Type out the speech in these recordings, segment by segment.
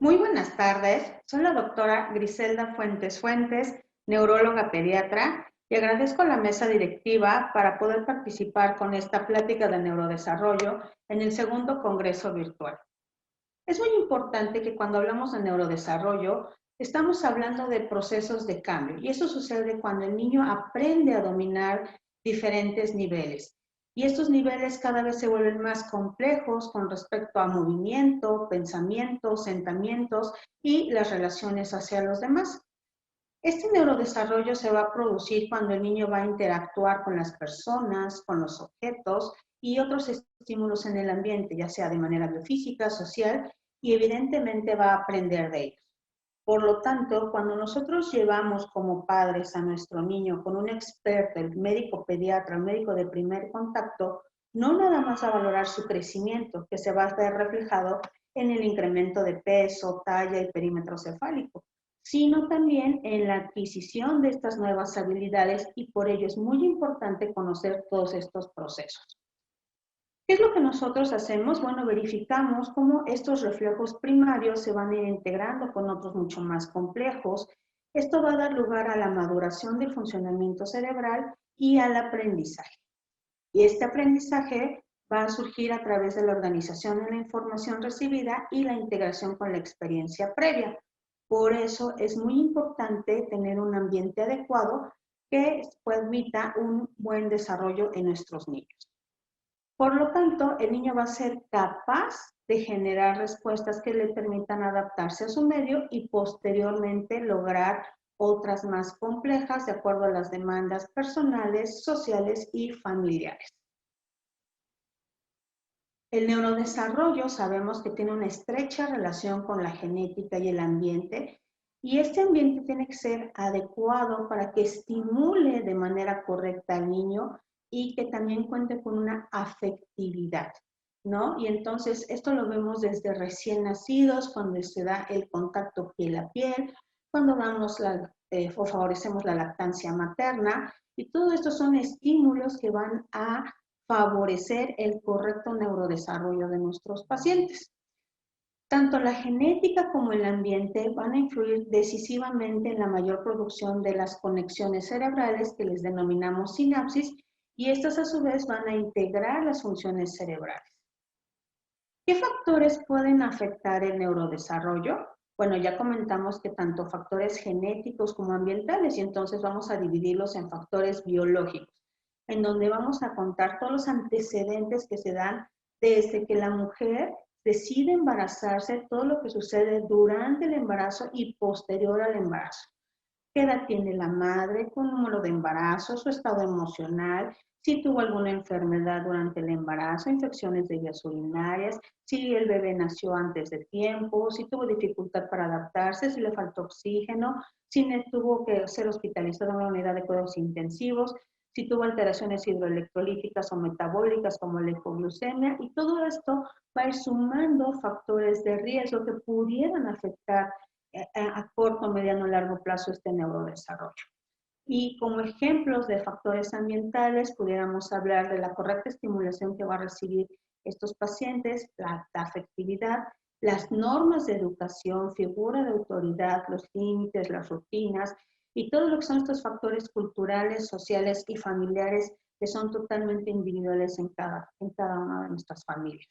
Muy buenas tardes, soy la doctora Griselda Fuentes Fuentes, neuróloga pediatra, y agradezco a la mesa directiva para poder participar con esta plática de neurodesarrollo en el segundo congreso virtual. Es muy importante que cuando hablamos de neurodesarrollo, estamos hablando de procesos de cambio, y eso sucede cuando el niño aprende a dominar diferentes niveles. Y estos niveles cada vez se vuelven más complejos con respecto a movimiento, pensamiento, sentimientos y las relaciones hacia los demás. Este neurodesarrollo se va a producir cuando el niño va a interactuar con las personas, con los objetos y otros estímulos en el ambiente, ya sea de manera biofísica, social, y evidentemente va a aprender de ellos. Por lo tanto, cuando nosotros llevamos como padres a nuestro niño con un experto, el médico pediatra, el médico de primer contacto, no nada más a valorar su crecimiento, que se va a ver reflejado en el incremento de peso, talla y perímetro cefálico, sino también en la adquisición de estas nuevas habilidades, y por ello es muy importante conocer todos estos procesos. ¿Qué es lo que nosotros hacemos? Bueno, verificamos cómo estos reflejos primarios se van a ir integrando con otros mucho más complejos. Esto va a dar lugar a la maduración del funcionamiento cerebral y al aprendizaje. Y este aprendizaje va a surgir a través de la organización de la información recibida y la integración con la experiencia previa. Por eso es muy importante tener un ambiente adecuado que permita un buen desarrollo en nuestros niños. Por lo tanto, el niño va a ser capaz de generar respuestas que le permitan adaptarse a su medio y posteriormente lograr otras más complejas de acuerdo a las demandas personales, sociales y familiares. El neurodesarrollo sabemos que tiene una estrecha relación con la genética y el ambiente, y este ambiente tiene que ser adecuado para que estimule de manera correcta al niño y que también cuente con una afectividad, ¿no? Y entonces esto lo vemos desde recién nacidos, cuando se da el contacto piel a piel, cuando damos o favorecemos la lactancia materna, y todo esto son estímulos que van a favorecer el correcto neurodesarrollo de nuestros pacientes. Tanto la genética como el ambiente van a influir decisivamente en la mayor producción de las conexiones cerebrales que les denominamos sinapsis, y estas a su vez van a integrar las funciones cerebrales. ¿Qué factores pueden afectar el neurodesarrollo? Bueno, ya comentamos que tanto factores genéticos como ambientales, y entonces vamos a dividirlos en factores biológicos, en donde vamos a contar todos los antecedentes que se dan desde que la mujer decide embarazarse, todo lo que sucede durante el embarazo y posterior al embarazo. ¿Qué edad tiene la madre? ¿Con número de embarazo? ¿Su estado emocional? Si tuvo alguna enfermedad durante el embarazo, infecciones de vías urinarias, si el bebé nació antes de tiempo, si tuvo dificultad para adaptarse, si le faltó oxígeno, si tuvo que ser hospitalizado en una unidad de cuidados intensivos, si tuvo alteraciones hidroelectrolíticas o metabólicas como la hipoglucemia, y todo esto va a ir sumando factores de riesgo que pudieran afectar a corto, mediano, largo plazo este neurodesarrollo. Y como ejemplos de factores ambientales, pudiéramos hablar de la correcta estimulación que va a recibir estos pacientes, la afectividad, las normas de educación, figura de autoridad, los límites, las rutinas y todo lo que son estos factores culturales, sociales y familiares que son totalmente individuales en cada una de nuestras familias.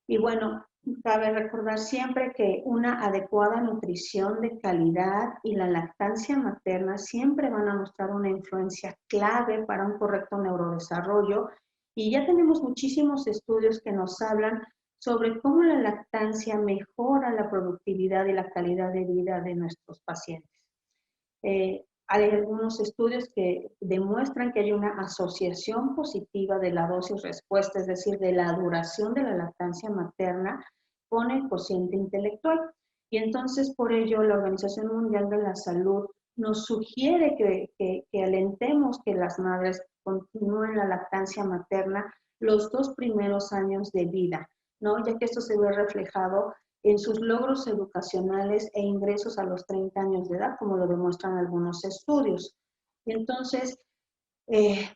Y bueno, cabe recordar siempre que una adecuada nutrición de calidad y la lactancia materna siempre van a mostrar una influencia clave para un correcto neurodesarrollo, y ya tenemos muchísimos estudios que nos hablan sobre cómo la lactancia mejora la productividad y la calidad de vida de nuestros pacientes. Hay algunos estudios que demuestran que hay una asociación positiva de la dosis-respuesta, es decir, de la duración de la lactancia materna con el cociente intelectual. Y entonces, por ello, la Organización Mundial de la Salud nos sugiere que alentemos que las madres continúen la lactancia materna los 2 primeros años de vida, ¿no? Ya que esto se ve reflejado en sus logros educacionales e ingresos a los 30 años de edad, como lo demuestran algunos estudios. Y entonces,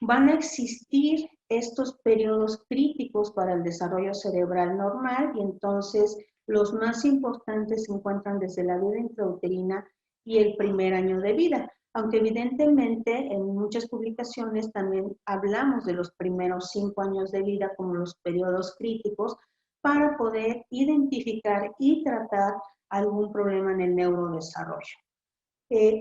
van a existir estos periodos críticos para el desarrollo cerebral normal, y entonces Los más importantes se encuentran desde la vida intrauterina y el primer año de vida, aunque evidentemente en muchas publicaciones también hablamos de los primeros 5 años de vida como los periodos críticos para poder identificar y tratar algún problema en el neurodesarrollo.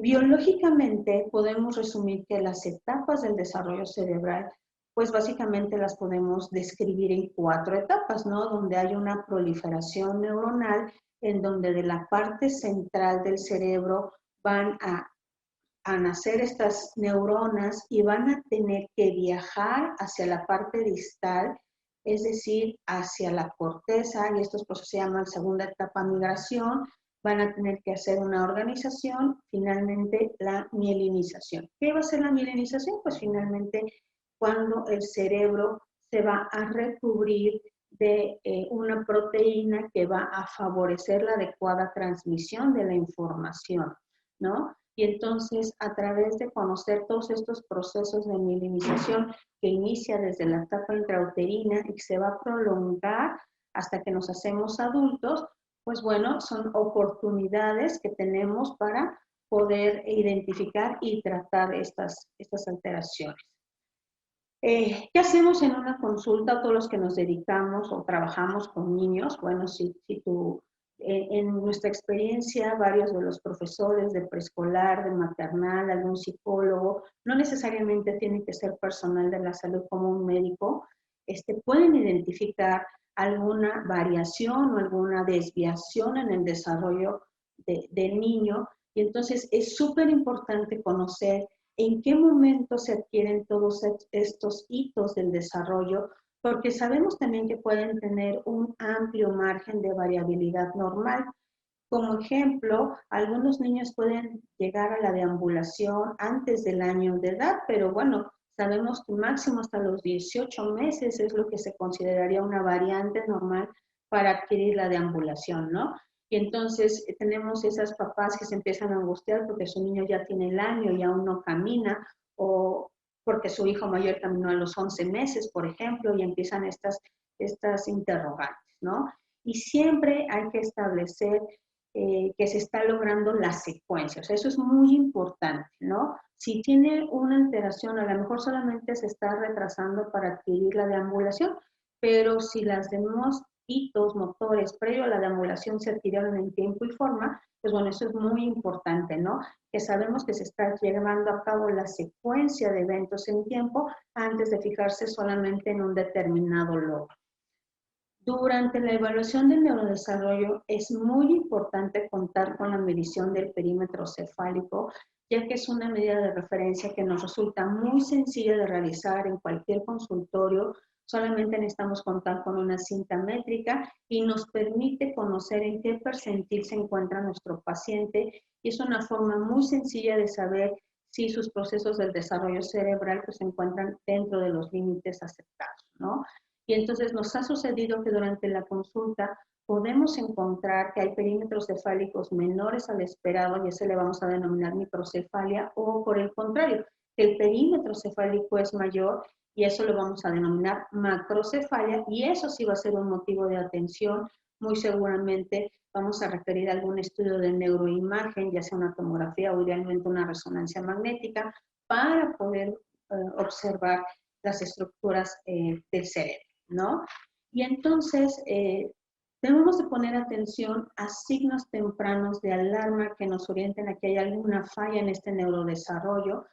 Biológicamente podemos resumir que las etapas del desarrollo cerebral, pues básicamente las podemos describir en 4 etapas, ¿no? Donde hay una proliferación neuronal, en donde de la parte central del cerebro van a nacer estas neuronas y van a tener que viajar hacia la parte distal, es decir, hacia la corteza, y estos procesos se llaman segunda etapa migración, van a tener que hacer una organización, finalmente la mielinización. ¿Qué va a ser la mielinización? Pues finalmente cuando el cerebro se va a recubrir de una proteína que va a favorecer la adecuada transmisión de la información, ¿no? Y entonces, a través de conocer todos estos procesos de mielinización que inicia desde la etapa intrauterina y que se va a prolongar hasta que nos hacemos adultos, pues bueno, son oportunidades que tenemos para poder identificar y tratar estas alteraciones. ¿Qué hacemos en una consulta todos los que nos dedicamos o trabajamos con niños? Bueno, si tú, en nuestra experiencia, varios de los profesores de preescolar, de maternal, algún psicólogo, no necesariamente tiene que ser personal de la salud como un médico, pueden identificar alguna variación o alguna desviación en el desarrollo del niño, y entonces es súper importante conocer en qué momento se adquieren todos estos hitos del desarrollo, porque sabemos también que pueden tener un amplio margen de variabilidad normal. Como ejemplo, algunos niños pueden llegar a la deambulación antes del año de edad, pero bueno, sabemos que máximo hasta los 18 meses es lo que se consideraría una variante normal para adquirir la deambulación, ¿no? Y entonces tenemos esas papás que se empiezan a angustiar porque su niño ya tiene el año y aún no camina, o porque su hijo mayor caminó a los 11 meses, por ejemplo, y empiezan estas interrogantes, ¿no? Y siempre hay que establecer que se está logrando la secuencia. O sea, eso es muy importante, ¿no? Si tiene una alteración, a lo mejor solamente se está retrasando para adquirir la deambulación, pero si las demás hitos motores previo a la deambulación se adquirieron en tiempo y forma, pues bueno, eso es muy importante, ¿no? Que sabemos que se está llevando a cabo la secuencia de eventos en tiempo antes de fijarse solamente en un determinado logro. Durante la evaluación del neurodesarrollo es muy importante contar con la medición del perímetro cefálico, ya que es una medida de referencia que nos resulta muy sencilla de realizar en cualquier consultorio. Solamente necesitamos contar con una cinta métrica y nos permite conocer en qué percentil se encuentra nuestro paciente, y es una forma muy sencilla de saber si sus procesos del desarrollo cerebral pues, se encuentran dentro de los límites aceptados, ¿no? Y entonces nos ha sucedido que durante la consulta podemos encontrar que hay perímetros cefálicos menores al esperado, y ese le vamos a denominar microcefalia, o por el contrario, que el perímetro cefálico es mayor y eso lo vamos a denominar macrocefalia, y eso sí va a ser un motivo de atención. Muy seguramente vamos a requerir algún estudio de neuroimagen, ya sea una tomografía o idealmente una resonancia magnética, para poder observar las estructuras del cerebro, ¿no? Y entonces debemos de poner atención a signos tempranos de alarma que nos orienten a que hay alguna falla en este neurodesarrollo.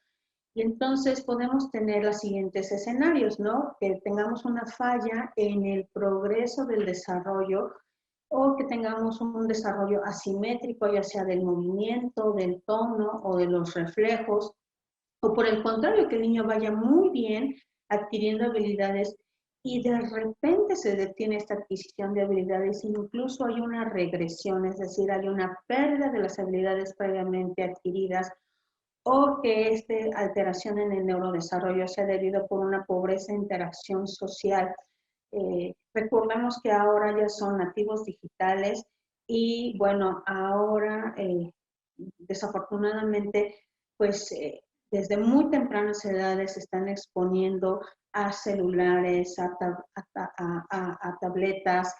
Y entonces podemos tener los siguientes escenarios, ¿no? Que tengamos una falla en el progreso del desarrollo, o que tengamos un desarrollo asimétrico, ya sea del movimiento, del tono o de los reflejos, o por el contrario, que el niño vaya muy bien adquiriendo habilidades y de repente se detiene esta adquisición de habilidades, incluso hay una regresión, es decir, hay una pérdida de las habilidades previamente adquiridas, o que esta alteración en el neurodesarrollo sea debido por una pobreza de interacción social. Recordemos que ahora ya son nativos digitales y bueno, ahora desafortunadamente pues desde muy tempranas edades se están exponiendo a celulares, a tabletas,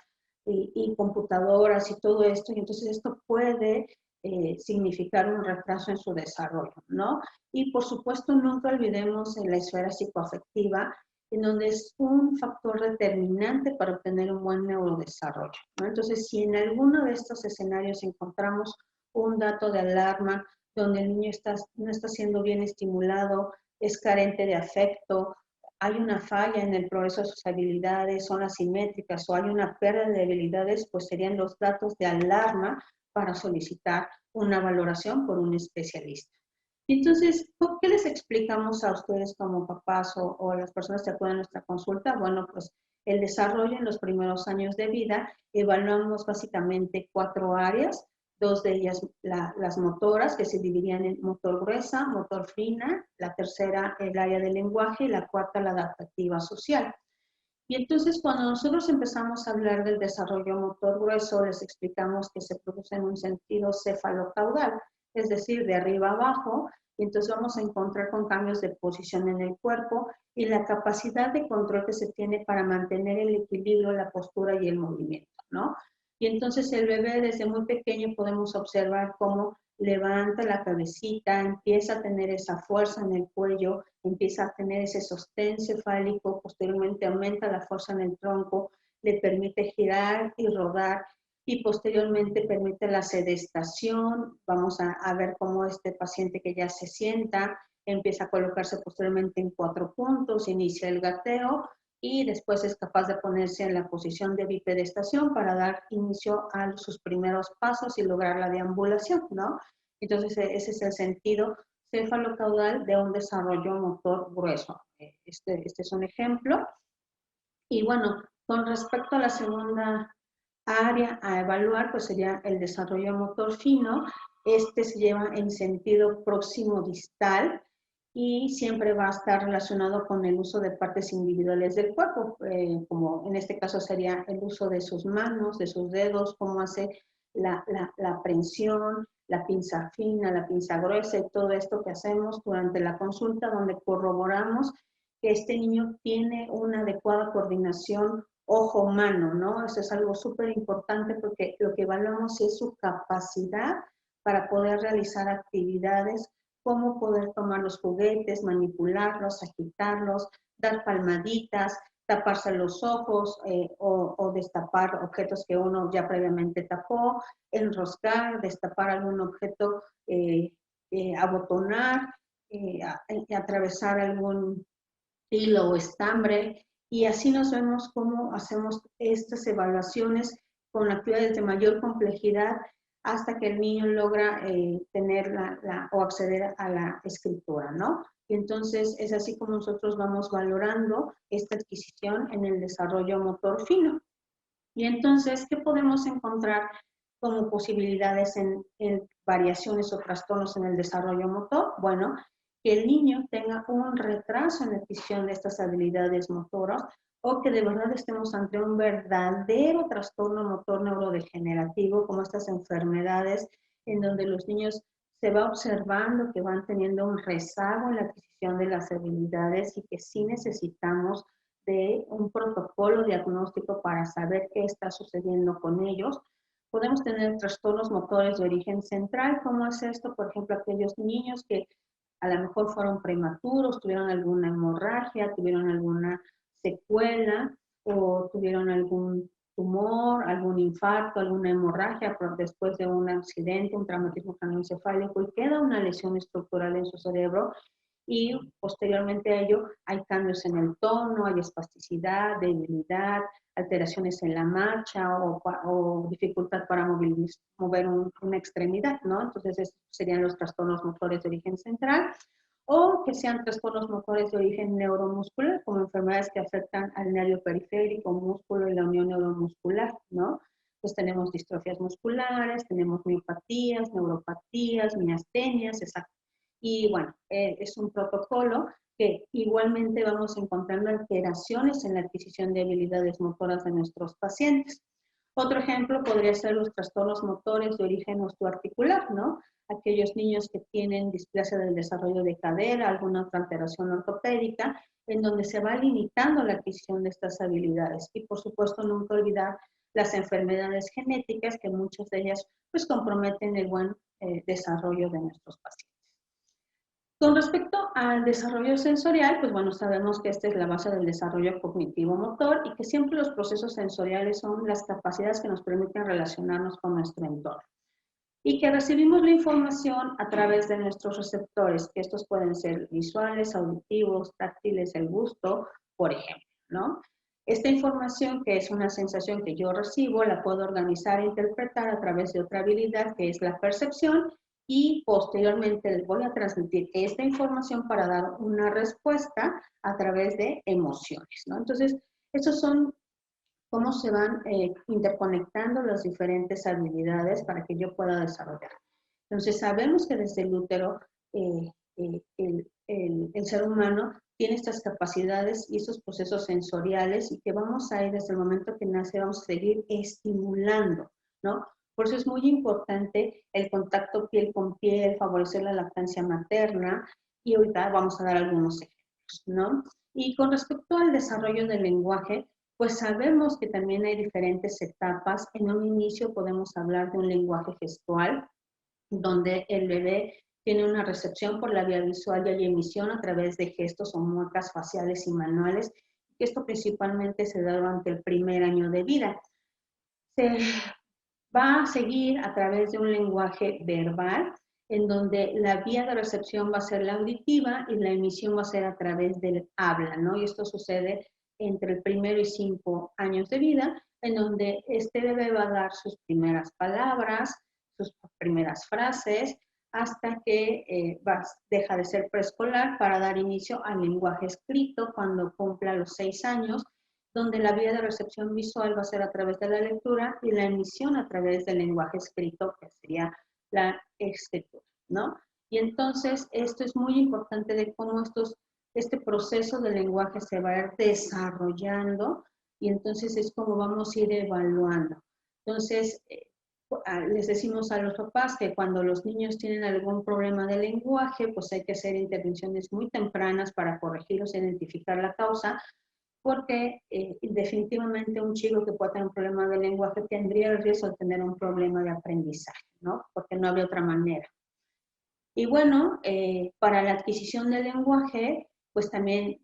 y computadoras y todo esto, y entonces esto puede significar un retraso en su desarrollo, ¿no? Y por supuesto nunca olvidemos en la esfera psicoafectiva, en donde es un factor determinante para obtener un buen neurodesarrollo, ¿no? Entonces, si en alguno de estos escenarios encontramos un dato de alarma donde el niño no está siendo bien estimulado, es carente de afecto, hay una falla en el progreso de sus habilidades, son asimétricas o hay una pérdida de habilidades, pues serían los datos de alarma para solicitar una valoración por un especialista. Entonces, ¿qué les explicamos a ustedes como papás o a las personas que acuden a nuestra consulta? Bueno, pues el desarrollo en los primeros años de vida, evaluamos básicamente 4 áreas, 2 de ellas las motoras, que se dividían en motor gruesa, motor fina, la tercera el área del lenguaje y la cuarta la adaptativa social. Y entonces cuando nosotros empezamos a hablar del desarrollo motor grueso, les explicamos que se produce en un sentido cefalocaudal, es decir, de arriba a abajo, y entonces vamos a encontrar con cambios de posición en el cuerpo y la capacidad de control que se tiene para mantener el equilibrio, la postura y el movimiento, ¿no? Y entonces el bebé desde muy pequeño podemos observar cómo levanta la cabecita, empieza a tener esa fuerza en el cuello, empieza a tener ese sostén cefálico, posteriormente aumenta la fuerza en el tronco, le permite girar y rodar y posteriormente permite la sedestación. Vamos a ver cómo este paciente que ya se sienta empieza a colocarse posteriormente en 4 puntos, inicia el gateo y después es capaz de ponerse en la posición de bipedestación para dar inicio a sus primeros pasos y lograr la deambulación, ¿no? Entonces, ese es el sentido cefalocaudal de un desarrollo motor grueso. Este es un ejemplo. Y bueno, con respecto a la segunda área a evaluar, pues sería el desarrollo motor fino. Este se lleva en sentido próximo distal y siempre va a estar relacionado con el uso de partes individuales del cuerpo, como en este caso sería el uso de sus manos, de sus dedos, cómo hace la prensión, la pinza fina, la pinza gruesa y todo esto que hacemos durante la consulta donde corroboramos que este niño tiene una adecuada coordinación ojo-mano, ¿no? Eso es algo súper importante porque lo que evaluamos es su capacidad para poder realizar actividades, cómo poder tomar los juguetes, manipularlos, agitarlos, dar palmaditas, taparse los ojos o destapar objetos que uno ya previamente tapó, enroscar, destapar algún objeto, abotonar, atravesar algún hilo o estambre, y así nos vemos cómo hacemos estas evaluaciones con actividades de mayor complejidad hasta que el niño logra tener o acceder a la escritura, ¿no? Y entonces es así como nosotros vamos valorando esta adquisición en el desarrollo motor fino. Y entonces, ¿qué podemos encontrar como posibilidades en variaciones o trastornos en el desarrollo motor? Bueno, que el niño tenga un retraso en la adquisición de estas habilidades motoras o que de verdad estemos ante un verdadero trastorno motor neurodegenerativo, como estas enfermedades en donde los niños se va observando que van teniendo un rezago en la adquisición de las habilidades y que sí necesitamos de un protocolo diagnóstico para saber qué está sucediendo con ellos. Podemos tener trastornos motores de origen central, como es esto, por ejemplo, aquellos niños que a lo mejor fueron prematuros, tuvieron alguna hemorragia, tuvieron alguna secuela o tuvieron algún tumor, algún infarto, alguna hemorragia después de un accidente, un traumatismo craneoencefálico y queda una lesión estructural en su cerebro y posteriormente a ello hay cambios en el tono, hay espasticidad, debilidad, alteraciones en la marcha o dificultad para mover una extremidad, ¿no? Entonces, estos serían los trastornos motores de origen central o que sean trastornos motores de origen neuromuscular, como enfermedades que afectan al nervio periférico, músculo y la unión neuromuscular, ¿no? Pues tenemos distrofias musculares, tenemos miopatías, neuropatías, miastenias, y bueno, es un protocolo que igualmente vamos encontrando alteraciones en la adquisición de habilidades motoras de nuestros pacientes. Otro ejemplo podría ser los trastornos motores de origen osteoarticular, ¿no? Aquellos niños que tienen displasia del desarrollo de cadera, alguna otra alteración ortopédica, en donde se va limitando la adquisición de estas habilidades. Y por supuesto, nunca olvidar las enfermedades genéticas, que muchas de ellas pues comprometen el buen desarrollo de nuestros pacientes. Con respecto al desarrollo sensorial, pues bueno, sabemos que esta es la base del desarrollo cognitivo-motor y que siempre los procesos sensoriales son las capacidades que nos permiten relacionarnos con nuestro entorno. Y que recibimos la información a través de nuestros receptores, que estos pueden ser visuales, auditivos, táctiles, el gusto, por ejemplo, ¿no? Esta información, que es una sensación que yo recibo, la puedo organizar e interpretar a través de otra habilidad, que es la percepción, y posteriormente les voy a transmitir esta información para dar una respuesta a través de emociones, ¿no? Entonces, estos son cómo se van interconectando las diferentes habilidades para que yo pueda desarrollar. Entonces, sabemos que desde el útero el ser humano tiene estas capacidades y estos procesos sensoriales y que vamos a ir desde el momento que nace, vamos a seguir estimulando, ¿no? Por eso es muy importante el contacto piel con piel, favorecer la lactancia materna y ahorita vamos a dar algunos ejemplos, ¿no? Y con respecto al desarrollo del lenguaje, pues sabemos que también hay diferentes etapas. En un inicio podemos hablar de un lenguaje gestual, donde el bebé tiene una recepción por la vía visual y hay emisión a través de gestos o muecas faciales y manuales. Esto principalmente se da durante el primer año de vida. Se va a seguir a través de un lenguaje verbal, en donde la vía de recepción va a ser la auditiva y la emisión va a ser a través del habla, ¿no? Y esto sucede entre el 1 y 5 años de vida, en donde este bebé va a dar sus primeras palabras, sus primeras frases, hasta que deja de ser preescolar para dar inicio al lenguaje escrito cuando cumpla los 6 años, donde la vía de recepción visual va a ser a través de la lectura y la emisión a través del lenguaje escrito, que sería la escritura, ¿no? Y entonces esto es muy importante de cómo este proceso del lenguaje se va a ir desarrollando y entonces es como vamos a ir evaluando. Entonces, les decimos a los papás que cuando los niños tienen algún problema de lenguaje, pues hay que hacer intervenciones muy tempranas para corregirlos e identificar la causa, porque definitivamente un chico que pueda tener un problema de lenguaje tendría el riesgo de tener un problema de aprendizaje, ¿no? Porque no había otra manera. Y bueno, para la adquisición del lenguaje, pues también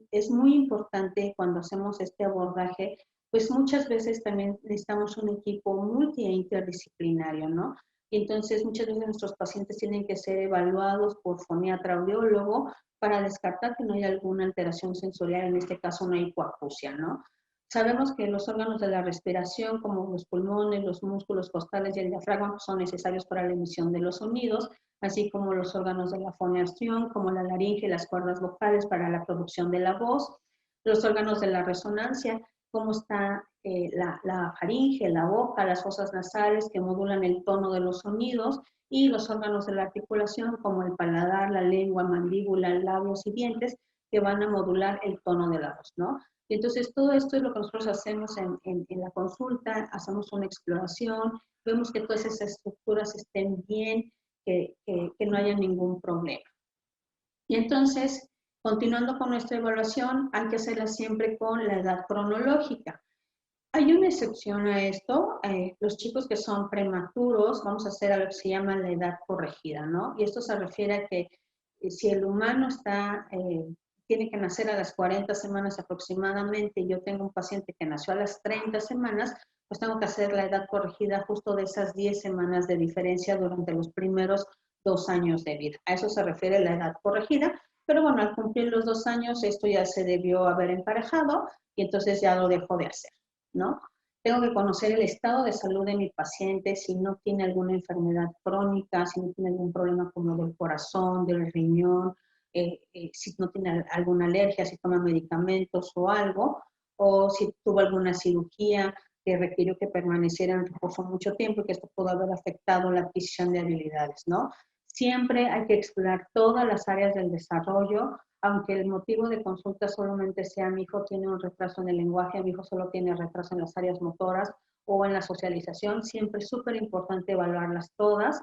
es muy importante cuando hacemos este abordaje, pues muchas veces también necesitamos un equipo multi e interdisciplinario, ¿no? Y entonces muchas veces nuestros pacientes tienen que ser evaluados por foniatra audiólogo para descartar que no haya alguna alteración sensorial, en este caso una hipoacusia, ¿no? Sabemos que los órganos de la respiración, como los pulmones, los músculos costales y el diafragma, son necesarios para la emisión de los sonidos, así como los órganos de la foneación, como la laringe y las cuerdas vocales para la producción de la voz, los órganos de la resonancia, como está la faringe, la boca, las fosas nasales que modulan el tono de los sonidos, y los órganos de la articulación, como el paladar, la lengua, mandíbula, labios y dientes, que van a modular el tono de la voz, ¿no? Y entonces todo esto es lo que nosotros hacemos en la consulta, hacemos una exploración, vemos que todas esas estructuras estén bien, que no haya ningún problema. Y entonces, continuando con nuestra evaluación, hay que hacerla siempre con la edad cronológica. Hay una excepción a esto, los chicos que son prematuros, vamos a hacer algo que se llama la edad corregida, ¿no? Y esto se refiere a que si el humano tiene que nacer a las 40 semanas aproximadamente, y yo tengo un paciente que nació a las 30 semanas, pues tengo que hacer la edad corregida justo de esas 10 semanas de diferencia durante los primeros 2 años de vida. A eso se refiere la edad corregida, pero bueno, al cumplir los 2 años, esto ya se debió haber emparejado y entonces ya lo dejo de hacer, ¿no? Tengo que conocer el estado de salud de mi paciente, si no tiene alguna enfermedad crónica, si no tiene algún problema como del corazón, del riñón, si no tiene alguna alergia, si toma medicamentos o algo, o si tuvo alguna cirugía que requirió que permaneciera en reposo mucho tiempo y que esto pudo haber afectado la adquisición de habilidades, ¿no? Siempre hay que explorar todas las áreas del desarrollo, aunque el motivo de consulta solamente sea mi hijo tiene un retraso en el lenguaje, mi hijo solo tiene retraso en las áreas motoras o en la socialización, siempre es súper importante evaluarlas todas,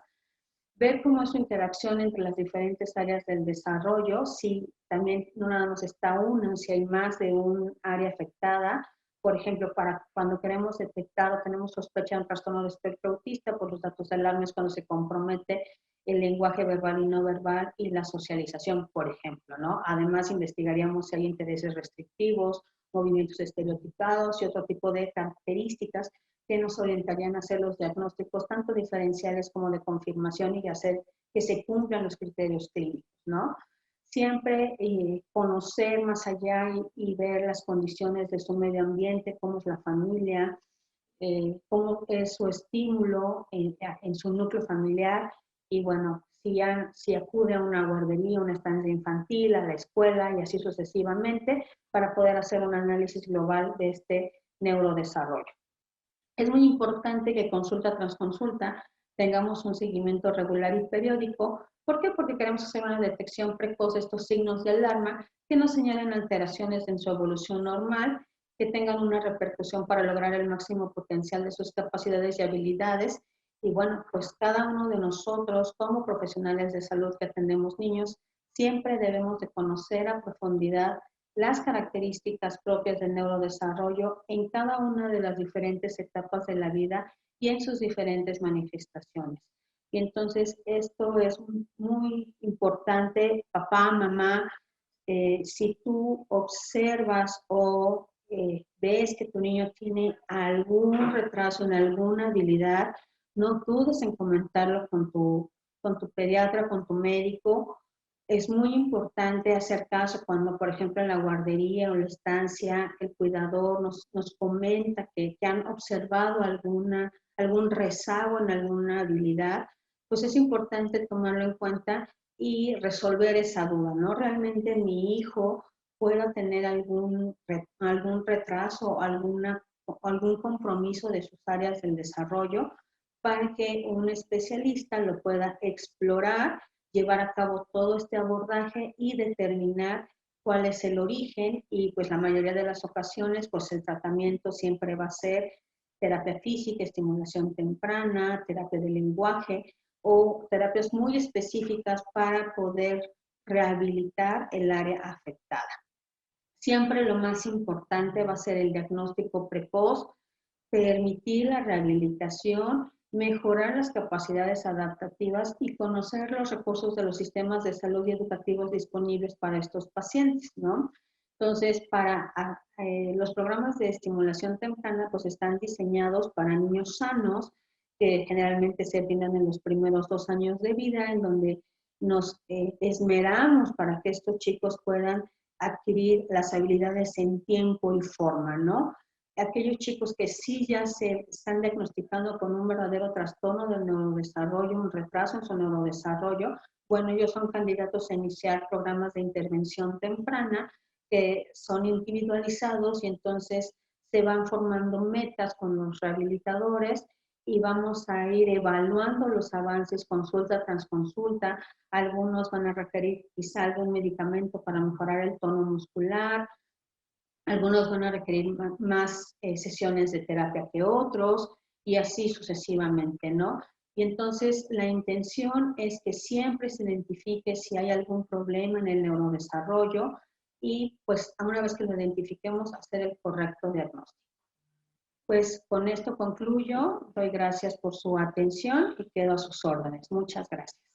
ver cómo es su interacción entre las diferentes áreas del desarrollo, si también no nada más está una, si hay más de un área afectada, por ejemplo, para cuando queremos detectar o tenemos sospecha de un trastorno de espectro autista, por los datos de alarma es cuando se compromete el lenguaje verbal y no verbal y la socialización, por ejemplo, ¿no? Además, investigaríamos si hay intereses restrictivos, movimientos estereotipados y otro tipo de características que nos orientarían a hacer los diagnósticos tanto diferenciales como de confirmación y hacer que se cumplan los criterios clínicos, ¿no? Siempre conocer más allá y ver las condiciones de su medio ambiente, cómo es la familia, cómo es su estímulo en su núcleo familiar y bueno, si acude a una guardería, una estancia infantil, a la escuela y así sucesivamente para poder hacer un análisis global de este neurodesarrollo. Es muy importante que consulta tras consulta tengamos un seguimiento regular y periódico. ¿Por qué? Porque queremos hacer una detección precoz de estos signos de alarma que nos señalen alteraciones en su evolución normal, que tengan una repercusión para lograr el máximo potencial de sus capacidades y habilidades. Y bueno, pues cada uno de nosotros como profesionales de salud que atendemos niños, siempre debemos de conocer a profundidad las características propias del neurodesarrollo en cada una de las diferentes etapas de la vida y en sus diferentes manifestaciones. Y entonces esto es muy importante, papá, mamá, si tú observas o ves que tu niño tiene algún retraso en alguna habilidad, no dudes en comentarlo con tu pediatra, con tu médico. Es muy importante hacer caso cuando, por ejemplo, en la guardería o la estancia, el cuidador nos comenta que han observado algún rezago en alguna habilidad, pues es importante tomarlo en cuenta y resolver esa duda, ¿no? Realmente mi hijo pueda tener algún retraso, algún compromiso de sus áreas del desarrollo para que un especialista lo pueda explorar, llevar a cabo todo este abordaje y determinar cuál es el origen y pues la mayoría de las ocasiones pues el tratamiento siempre va a ser terapia física, estimulación temprana, terapia de lenguaje o terapias muy específicas para poder rehabilitar el área afectada. Siempre lo más importante va a ser el diagnóstico precoz, permitir la rehabilitación, mejorar las capacidades adaptativas y conocer los recursos de los sistemas de salud y educativos disponibles para estos pacientes, ¿no? Entonces, los programas de estimulación temprana pues están diseñados para niños sanos, que generalmente se brindan en los primeros 2 años de vida, en donde nos esmeramos para que estos chicos puedan adquirir las habilidades en tiempo y forma, ¿no? Aquellos chicos que sí ya se están diagnosticando con un verdadero trastorno del neurodesarrollo, un retraso en su neurodesarrollo, bueno, ellos son candidatos a iniciar programas de intervención temprana que son individualizados y entonces se van formando metas con los rehabilitadores y vamos a ir evaluando los avances consulta tras consulta. Algunos van a requerir quizá algún medicamento para mejorar el tono muscular, algunos van a requerir más sesiones de terapia que otros y así sucesivamente, ¿no? Y entonces la intención es que siempre se identifique si hay algún problema en el neurodesarrollo y pues una vez que lo identifiquemos hacer el correcto diagnóstico. Pues con esto concluyo, doy gracias por su atención y quedo a sus órdenes. Muchas gracias.